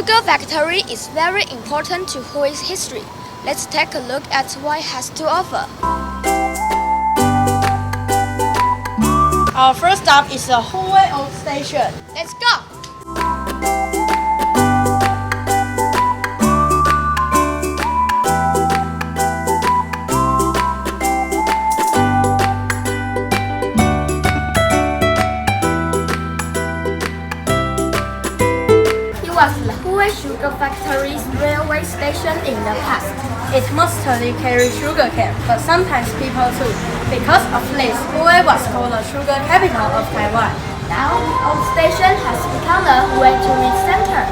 sugar factory is very important to Hui's history. Let's take a look at what it has to offer. Our first stop is the Hui Old Station. Let's go! It was the Hui Sugar Factory's railway station in the past. It mostly carried sugarcane, but sometimes people too. Because of this, Hui was called the sugar capital of Taiwan. Now, the old station has become a Hui tourist center.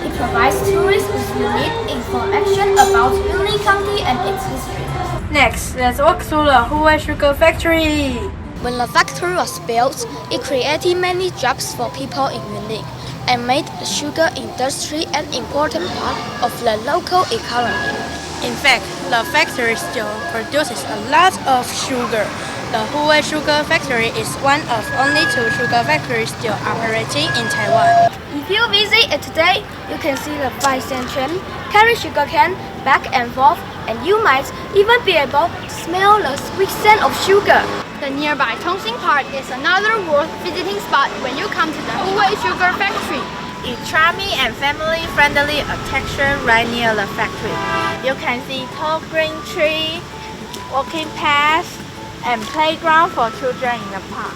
It provides tourists with unique information about Yunlin County and its history. Next, let's walk through the Hui Sugar Factory. When the factory was built, it created many jobs for people in Yunlin and made the sugar industry an important part of the local economy. In fact, the factory still produces a lot of sugar. The Hui Sugar Factory is one of only 2 sugar factories still operating in Taiwan. If you visit it today, you can see the 5 cent train carry sugarcane back and forth, and you might even be able to smell the sweet scent of sugar. The nearby Tongxing Park is another worth visiting spot when you come to the Hui Sugar Factory. It's charming and family-friendly attraction right near the factory. You can see tall green tree, walking paths, and playground for children in the park.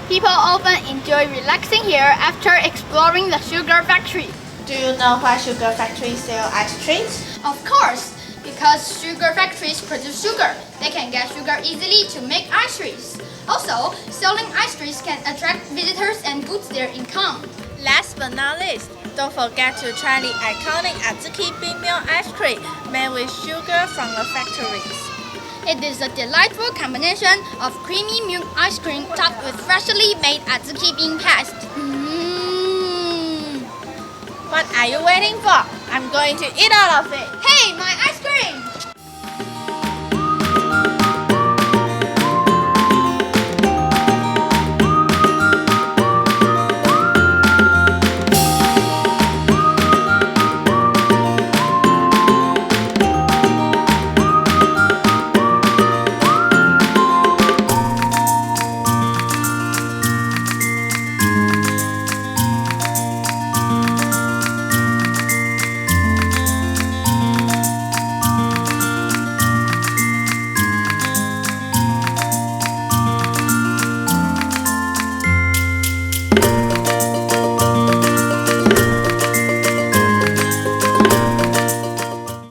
People often enjoy relaxing here after exploring the sugar factory. Do you know why sugar factories sell ice creams? Of course, because sugar factories produce sugar, they can get sugar easily to make ice creams. Also, selling ice creams can attract visitors and boost their income. Last but not least, don't forget to try the iconic Azuki bean milk ice cream made with sugar from the factories. It is a delightful combination of creamy milk ice cream topped with freshly made Azuki bean paste. What are you waiting for? I'm going to eat all of it. Hey, my ice cream!